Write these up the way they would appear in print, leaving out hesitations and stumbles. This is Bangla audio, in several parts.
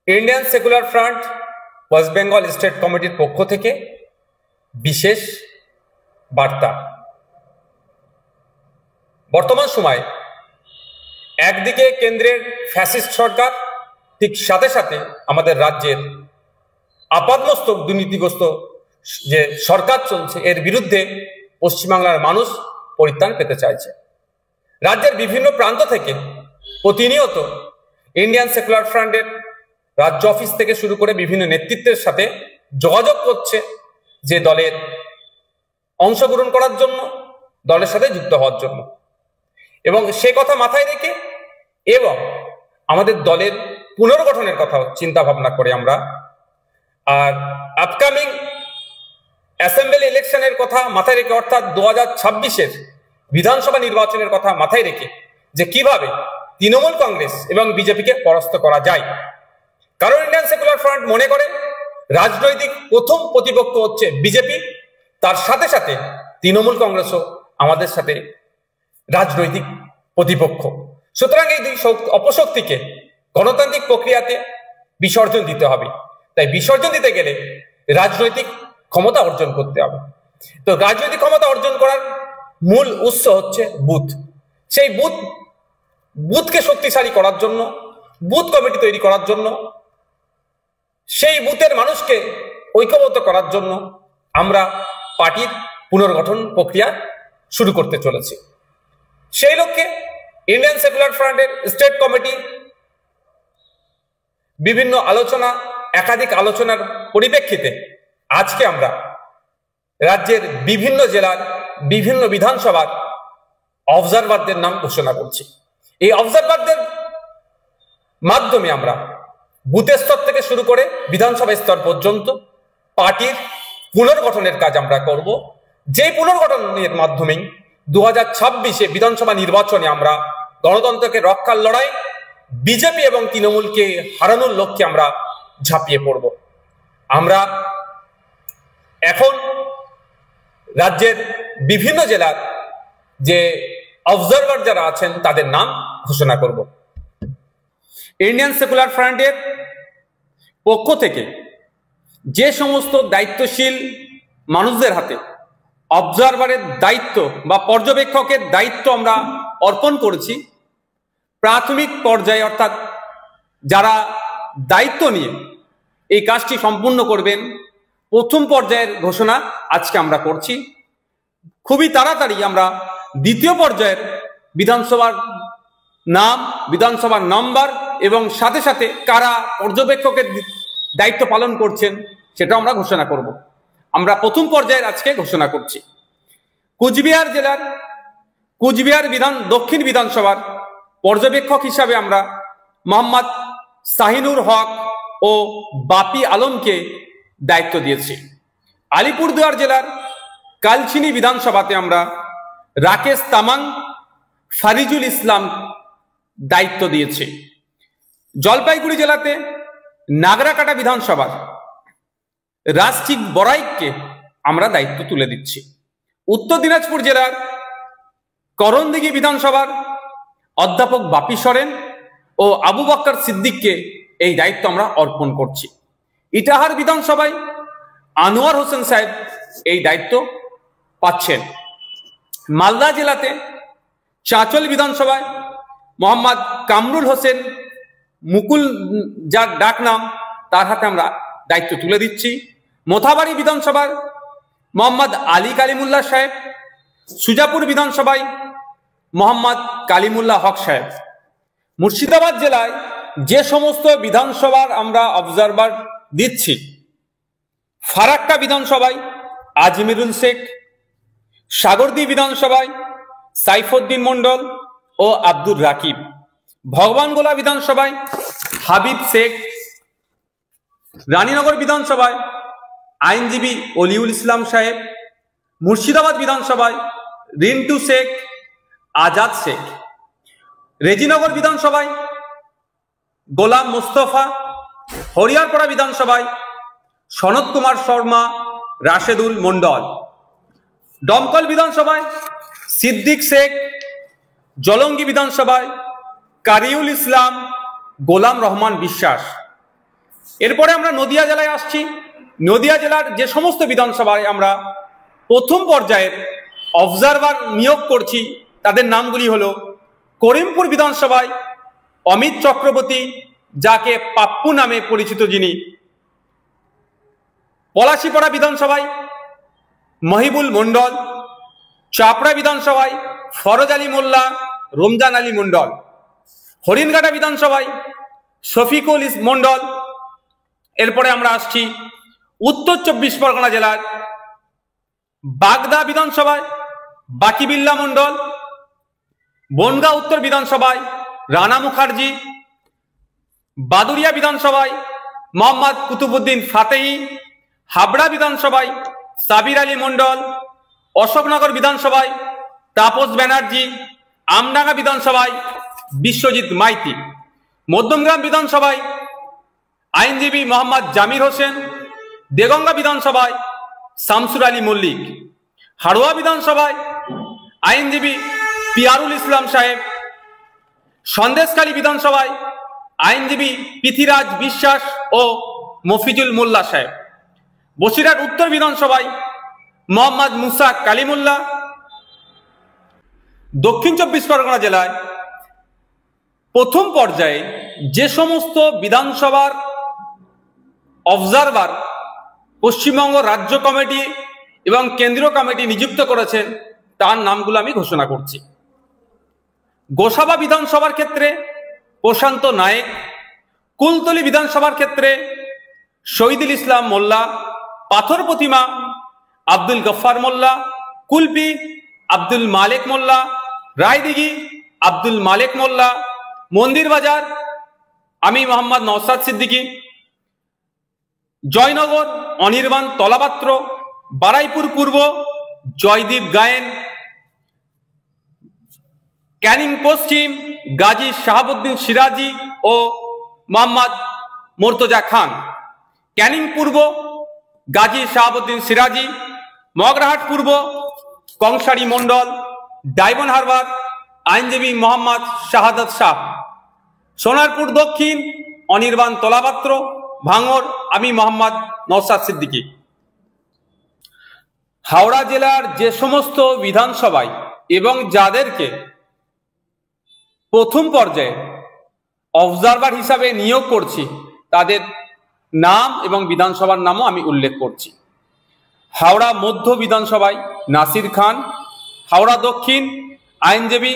Indian secular front West Bengal state কমিটির পক্ষ থেকে বিশেষ বার্তা। বর্তমান সময়ে একদিকে কেন্দ্রের ফ্যাসিস্ট সরকার, ঠিক সাথে সাথে আমাদের রাজ্যের আপাদমস্তক দুর্নীতিগ্রস্ত যে সরকার চলছে, এর বিরুদ্ধে পশ্চিমবাংলার মানুষ পরিত্রাণ পেতে চাইছে। রাজ্যের বিভিন্ন প্রান্ত থেকে প্রতিনিয়ত ইন্ডিয়ান সেকুলার ফ্রন্টের রাজ্য অফিস থেকে শুরু করে বিভিন্ন নেতৃত্বের সাথে যোগাযোগ করছে যে দলের অংশগ্রহণ করার জন্য, দলের সাথে যুক্ত হওয়ার জন্য, এবং সে কথা মাথায় রেখে এবং আমাদের দলের পুনর্গঠনের কথা চিন্তা ভাবনা করে আমরা আর আপকামিং অ্যাসেম্বলি ইলেকশনের কথা মাথায় রেখে, অর্থাৎ 2026-এর বিধানসভা নির্বাচনের কথা মাথায় রেখে যে কিভাবে তৃণমূল কংগ্রেস এবং বিজেপিকে পরাস্ত করা যায়। কারণ ইন্ডিয়ান সেকুলার ফ্রন্ট মনে করে রাজনৈতিক প্রথম প্রতিপক্ষ হচ্ছে বিজেপি, তার সাথে সাথে তৃণমূল কংগ্রেসও আমাদের সাথে রাজনৈতিক প্রতিপক্ষ। সুতরাং এই দুই অপশক্তিকে গণতান্ত্রিক প্রক্রিয়াতে বিসর্জন দিতে হবে। তাই বিসর্জন দিতে গেলে রাজনৈতিক ক্ষমতা অর্জন করতে হবে। তো রাজনৈতিক ক্ষমতা অর্জন করার মূল উৎস হচ্ছে বুথ। সেই বুথকে শক্তিশালী করার জন্য, বুথ কমিটি তৈরি করার জন্য, সেই বুথের মানুষকে ঐক্যবদ্ধ করার জন্য আমরা পার্টির পুনর্গঠন প্রক্রিয়া শুরু করতে চলেছি। সেই লক্ষ্যে ইন্ডিয়ান সেকুলার ফ্রন্টের স্টেট কমিটি বিভিন্ন একাধিক আলোচনার পরিপ্রেক্ষিতে আজকে আমরা রাজ্যের বিভিন্ন জেলার বিভিন্ন বিধানসভার অবজারভারদের নাম ঘোষণা করছি। এই অবজারভারদের মাধ্যমে আমরা বুথ স্তর থেকে শুরু করে বিধানসভা স্তর পর্যন্ত পার্টির পুনর্গঠনের কাজ আমরা করব। যে পুনর্গঠনের মাধ্যমেই 2026-এ বিধানসভা নির্বাচনে আমরা গণতন্ত্রকে রক্ষার লড়াই, বিজেপি এবং তৃণমূলকে হারানোর লক্ষ্যে আমরা ঝাঁপিয়ে পড়ব। আমরা এখন রাজ্যের বিভিন্ন জেলার যে অবজারভার যারা আছেন তাদের নাম ঘোষণা করব। ইন্ডিয়ান সেকুলার ফ্রন্টের পক্ষ থেকে যে সমস্ত দায়িত্বশীল মানুষদের হাতে অবজারভারের দায়িত্ব বা পর্যবেক্ষকের দায়িত্ব আমরা অর্পণ করেছি, প্রাথমিক পর্যায়ে অর্থাৎ যারা দায়িত্ব নিয়ে এই কাজটি সম্পূর্ণ করবেন, প্রথম পর্যায়ের ঘোষণা আজকে আমরা করছি। খুবই তাড়াতাড়ি আমরা দ্বিতীয় পর্যায়ের বিধানসভার নাম, বিধানসভার নাম্বার এবং সাথে সাথে কারা পর্যবেক্ষকের দায়িত্ব পালন করছেন সেটা আমরা ঘোষণা করব। আমরা প্রথম পর্যায়ের আজকে ঘোষণা করছি। কুচবিহার জেলার দক্ষিণ বিধানসভার পর্যবেক্ষক হিসাবে আমরা মোহাম্মদ শাহিনুর হক ও বাপি আলমকে দায়িত্ব দিয়েছি। আলিপুরদুয়ার জেলার কালচিনি বিধানসভাতে আমরা রাকেশ তামাং, ফারিজুল ইসলাম দায়িত্ব দিয়েছি। জলপাইগুড়ি জেলাতে নাগরাকাটা বিধানসভার রাষ্ট্রিক বড়াইককে আমরা দায়িত্ব তুলে দিচ্ছি। উত্তর দিনাজপুর জেলার করণদিঘি বিধানসভার অধ্যাপক বাপি সরেন ও আবু বক্কর সিদ্দিককে এই দায়িত্ব আমরা অর্পণ করছি। ইটাহার বিধানসভায় আনোয়ার হোসেন সাহেব এই দায়িত্ব পাচ্ছেন। মালদা জেলাতে চাঁচল বিধানসভায় মোহাম্মদ কামরুল হোসেন মুকুল, যার ডাক নাম, তার হাতে আমরা দায়িত্ব তুলে দিচ্ছি। মোথাবাড়ি বিধানসভার মোহাম্মদ আলী কালিমুল্লাহ সাহেব, সুজাপুর বিধানসভায় মোহাম্মদ কালিমুল্লাহ হক সাহেব। মুর্শিদাবাদ জেলায় যে সমস্ত বিধানসভার আমরা অবজারভার দিচ্ছি, ফারাক্কা বিধানসভায় আজমিরুল শেখ, সাগরদী বিধানসভায় সাইফুদ্দিন মন্ডল ও আব্দুর রাকিব, ভগবানগোলা বিধানসভায় হাবিব শেখ, রানীনগর বিধানসভায় আইনজীবী অলিউল ইসলাম সাহেব, মুর্শিদাবাদ বিধানসভায় রিন্টু শেখ, আজাদ শেখ, রেজিনগর বিধানসভায় গোলাম মোস্তফা, হরিয়ারপাড়া বিধানসভায় সনৎ কুমার শর্মা, রাশেদুল মন্ডল, দমকল বিধানসভায় সিদ্দিক শেখ, জলঙ্গি বিধানসভায় কারিউল ইসলাম, গোলাম রহমান বিশ্বাস, এরপরে আমরা নদিয়া জেলায় আসছি। নদিয়া জেলার যে সমস্ত বিধানসভায় আমরা প্রথম পর্যায়ের অবজারভার নিয়োগ করছি তাদের নামগুলি হলো: করিমপুর বিধানসভায় অমিত চক্রবর্তী, যাকে পাপ্পু নামে পরিচিত যিনি; পলাশীপাড়া বিধানসভায় মহিবুল মণ্ডল; চাপড়া বিধানসভায় ফরজ আলী মোল্লা, রমজান আলী মণ্ডল; হরিণঘাটা বিধানসভায় শফিকুল মণ্ডল। এরপরে আমরা আসছি উত্তর 24 পরগনা জেলার বাগদা বিধানসভায় বাকিবিল্লা মণ্ডল; বনগাঁ উত্তর বিধানসভায় রানা মুখার্জি; বাদুরিয়া বিধানসভায় মোহাম্মদ কুতুবুদ্দিন ফাতেহি; হাবড়া বিধানসভায় সাবির আলী মণ্ডল; অশোকনগর বিধানসভায় তাপস ব্যানার্জি; আমডাঙ্গা বিধানসভায় বিশ্বজিৎ মাইতি; মধ্যমগ্রাম বিধানসভায় আইনজীবী মোহাম্মদ জামির হোসেন; দেগঙ্গা বিধানসভায় শামসুর আলী মল্লিক; হাড়োয়া বিধানসভায় আইনজীবী পিয়ারুল ইসলাম সাহেব; সন্দেশখালী বিধানসভায় আইনজীবী পৃথিরাজ বিশ্বাস ও মফিজুল মোল্লা সাহেব; বসিরহাট উত্তর বিধানসভায় মোহাম্মদ মুসা কালিমুল্লাহ। দক্ষিণ 24 পরগনা জেলায় প্রথম পর্যায়ে যে সমস্ত বিধানসভার অবজারভার পশ্চিমবঙ্গ রাজ্য কমিটি এবং কেন্দ্রীয় কমিটি নিযুক্ত করেছেন তার নামগুলো আমি ঘোষণা করছি। গোসাবা বিধানসভার ক্ষেত্রে প্রশান্ত নায়েক; কুলতলি বিধানসভার ক্ষেত্রে শহীদুল ইসলাম মোল্লা; পাথর প্রতিমা আব্দুল গফফার মোল্লা; কুলপি আব্দুল মালেক মোল্লা; রায়দিঘি আব্দুল মালেক মোল্লা; মন্দির বাজার আমি মোহাম্মদ নওসাদ সিদ্দিকী; জয়নগর অনির্বাণ তলাপাত্র; বারাইপুর পূর্ব জয়দীপ গায়েন; ক্যানিং পশ্চিম গাজী শাহাবুদ্দিন সিরাজি ও মোহাম্মদ মোর্তজা খান; ক্যানিং পূর্ব গাজী শাহাবুদ্দিন সিরাজি; মগরাহাট পূর্ব কংসারী মণ্ডল; ডায়মন্ড হারবার আইনজীবী মোহাম্মদ শাহাদাত শাহ; সোনারপুর দক্ষিণ অনির্বাণ তলাপাত্র; ভাঙর আমি মোহাম্মদ নওসাদ সিদ্দিকী। হাওড়া জেলার যে সমস্ত বিধানসভায় এবং যাদেরকে প্রথম পর্যায়ে অবজারভার হিসাবে নিয়োগ করছি তাদের নাম এবং বিধানসভার নামও আমি উল্লেখ করছি। হাওড়া মধ্য বিধানসভায় নাসির খান; হাওড়া দক্ষিণ আইনজীবী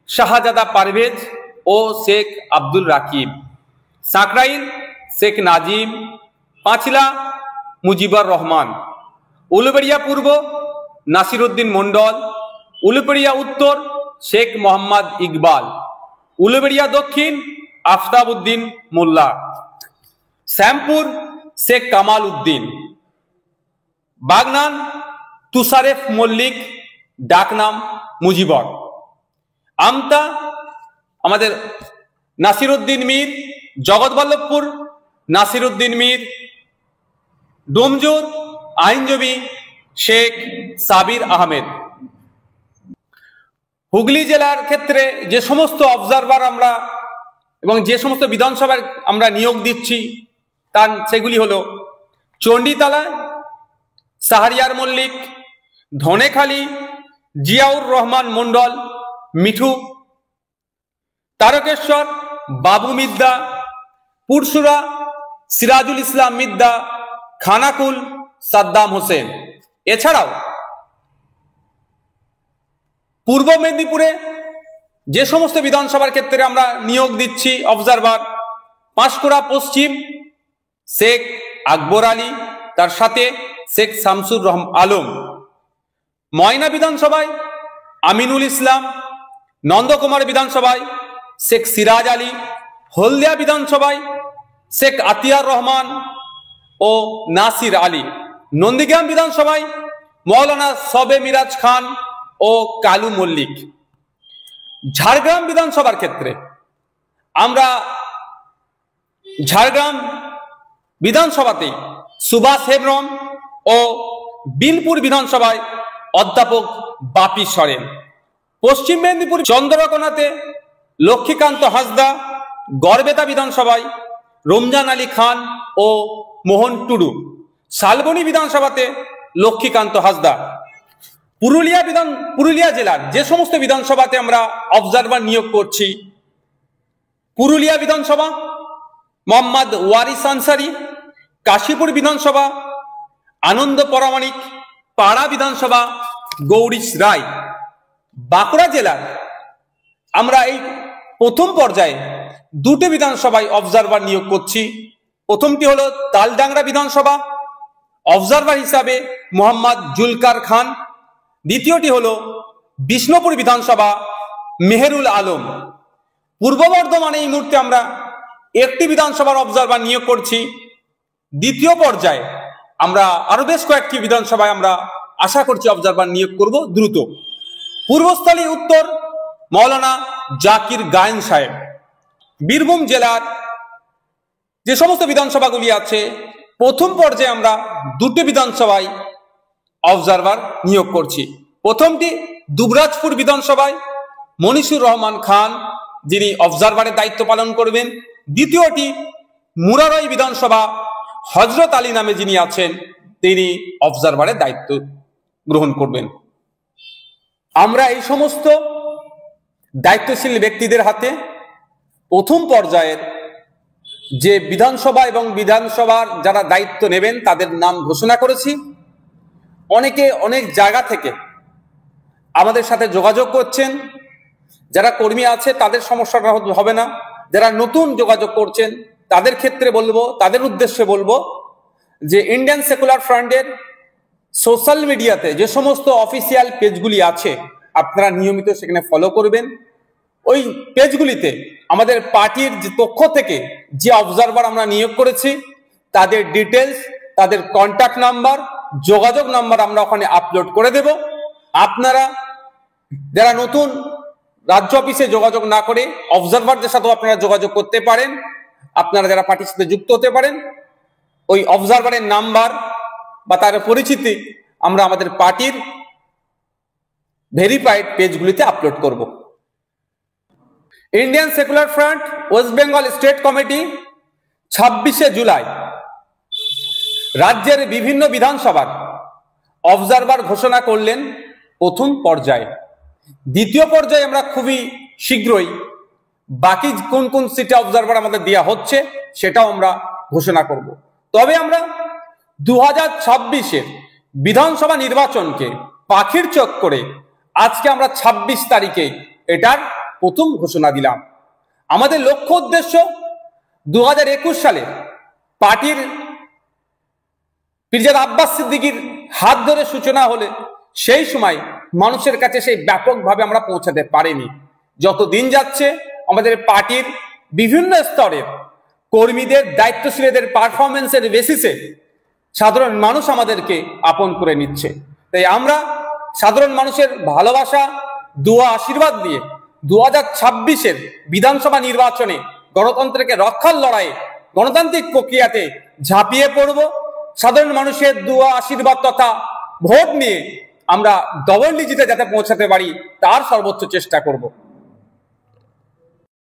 শাহজাদা পারভেজ ও শেখ আব্দুল রাকিব; সাঁকরাইল শেখ নাজিম; পাঁচলা মুজিবুর রহমান; উলুবেড়িয়া পূর্ব নাসিরউদ্দিন মণ্ডল; উলুবেড়িয়া উত্তর শেখ মোহাম্মদ ইকবাল; উলুবেড়িয়া দক্ষিণ আফতাব উদ্দিন মোল্লা; শ্যামপুর শেখ কামাল উদ্দিন; বাগনান তুষারেফ মল্লিক ডাকনাম মুজিবর; আমতা আমাদের নাসিরউদ্দিন মীর; জগৎবল্লভপুর নাসিরউদ্দিন মীর; ডোমজুর আইনজীবী শেখ সাবির আহমেদ। হুগলি জেলার ক্ষেত্রে যে সমস্ত অবজারভার আমরা এবং যে সমস্ত বিধানসভায় আমরা নিয়োগ দিচ্ছি তার সেগুলি হলো: চণ্ডীতলা শাহরিয়ার মল্লিক; ধনেখালি জিয়াউর রহমান মণ্ডল মিঠু; তারকেশ্বর বাবু মিদ্দা; পুরসুরা সিরাজুল ইসলাম মিদ্দা; খানাকুল সাদ্দাম হোসেন। এছাড়াও পূর্ব মেদিনীপুরে যে সমস্ত বিধানসভার ক্ষেত্রে আমরা নিয়োগ দিচ্ছি অবজারভার: পাঁশকুড়া পশ্চিম শেখ আকবর আলী, তার সাথে শেখ শামসুর আলম; ময়না বিধানসভায় আমিনুল ইসলাম; নন্দকুমার বিধানসভায় শেখ সিরাজ আলী; হলদিয়া বিধানসভায় শেখ আতিয়ার রহমান ও নাসির আলী; নন্দীগ্রাম বিধানসভায় মৌলানা সবে মিরাজ খান ও কালু মল্লিক। ঝাড়গ্রাম বিধানসভার ক্ষেত্রে আমরা ঝাড়গ্রাম বিধানসভাতে সুভাষ হেমব্রম ও বিনপুর বিধানসভায় অধ্যাপক বাপি সরেন; পশ্চিম মেদিনীপুর চন্দ্রকোনাতে লক্ষ্মীকান্ত হাঁসদা; গড়বেতা বিধানসভায় রমজান আলী খান ও মোহন টুডু। শালবনী বিধানসভাতে লক্ষ্মীকান্ত হাসদা। পুরুলিয়া জেলার যে সমস্ত বিধানসভাতে আমরা অবজারভার নিয়োগ করছি, পুরুলিয়া বিধানসভা মোহাম্মদ ওয়ারিস আনসারি, কাশীপুর বিধানসভা আনন্দ পরামানিক, পাড়া বিধানসভা গৌরীশ রায়। বাঁকুড়া জেলার আমরা এই প্রথম পর্যায়ে দুটি বিধানসভায় অবজারভার নিয়োগ করছি। প্রথমটি হলো তালডাংরা বিধানসভা, অবজারভার হিসাবে মোহাম্মদ জুলকার খান। দ্বিতীয়টি হলো বিষ্ণুপুর বিধানসভা, মেহেরুল আলম। পূর্ব বর্ধমানে এই মুহূর্তে আমরা একটি বিধানসভার অবজারভার নিয়োগ করছি। দ্বিতীয় পর্যায়ে আমরা আরো বেশ কয়েকটি বিধানসভায় আমরা আশা করছি অবজারভার নিয়োগ করব দ্রুত। পূর্বস্থলী উত্তর মৌলানা জাকির গায়েন সাহেব। বীরভূম জেলার যে সমস্ত বিধানসভাগুলি আছে, প্রথম পর্যায়ে আমরা দুটি বিধানসভায় অবজারভার নিয়োগ করছি। প্রথমটি দুবরাজপুর বিধানসভায় মনিসুর রহমান খান, যিনি অবজারভারের দায়িত্ব পালন করবেন। দ্বিতীয়টি মুরারই বিধানসভা, হজরত আলী নামে যিনি আছেন তিনি অবজারভারের দায়িত্ব গ্রহণ করবেন। আমরা এই সমস্ত দায়িত্বশীল ব্যক্তিদের হাতে প্রথম পর্যায়ের যে বিধানসভা এবং বিধানসভার যারা দায়িত্ব নেবেন তাদের নাম ঘোষণা করেছি। অনেকে অনেক জায়গা থেকে আমাদের সাথে যোগাযোগ করছেন। যারা কর্মী আছে তাদের সমস্যাটা হবে না, যারা নতুন যোগাযোগ করছেন তাদের ক্ষেত্রে বলবো, তাদের উদ্দেশ্যে বলবো যে ইন্ডিয়ান সেকুলার ফ্রন্টের সোশ্যাল মিডিয়াতে যে সমস্ত অফিসিয়াল পেজগুলি আছে আপনারা নিয়মিত সেখানে ফলো করবেন। ওই পেজগুলিতে আমাদের পার্টির যে পক্ষ থেকে যে অবজারভার আমরা নিয়োগ করেছি তাদের ডিটেলস, তাদের কন্ট্যাক্ট নাম্বার, যোগাযোগ নাম্বার আমরা ওখানে আপলোড করে দেব। আপনারা যারা নতুন রাজ্য অফিসে যোগাযোগ না করে অবজারভারদের সাথেও আপনারা যোগাযোগ করতে পারেন। আপনারা যারা পার্টির সাথে যুক্ত হতে পারেন, ওই অবজারভারের নাম্বার বা তার পরিচিতি আমরা আমাদের পার্টির ভেরিফাইড পেজগুলিতে আপলোড করব। Indian secular front West Bengal state committee 26শে জুলাই রাজ্যের বিভিন্ন বিধানসভার অবজারভার ঘোষণা করলেন প্রথম পর্যায়ে। দ্বিতীয় পর্যায়ে আমরা খুবই শীঘ্রই বাকি কোন কোন সিটে অবজারভার আমাদের দেওয়া হচ্ছে সেটাও আমরা ঘোষণা করব। তবে আমরা 2026-এর বিধানসভা নির্বাচনকে পাখির চোখ করে আজকে আমরা 26 তারিখে এটার প্রথম ঘোষণা দিলাম। আমাদের লক্ষ্য উদ্দেশ্য 2021 সালে পার্টির পিরজাদা আব্বাস সিদ্দিকীর হাত ধরে সূচনা হলে সেই সময় মানুষের কাছে সেই ব্যাপকভাবে আমরা পৌঁছাতে পারিনি। যত দিন যাচ্ছে আমাদের পার্টির বিভিন্ন স্তরের কর্মীদের, দায়িত্বশীলদের পারফরমেন্সের বেসিসে সাধারণ মানুষ আমাদেরকে আপন করে নিচ্ছে। তাই আমরা সাধারণ মানুষের ভালোবাসা, দোয়া, আশীর্বাদ দিয়ে 2026-এর বিধানসভা নির্বাচনে গণতন্ত্রকে রক্ষার লড়াইয়ে, গণতান্ত্রিক প্রক্রিয়াতে ঝাঁপিয়ে পড়ব। সাধারণ মানুষের দোয়া, আশীর্বাদ তথা ভোট নিয়ে আমরা ডবল ডিজিটে যাতে পৌঁছাতে পারি তার সর্বোচ্চ চেষ্টা করব।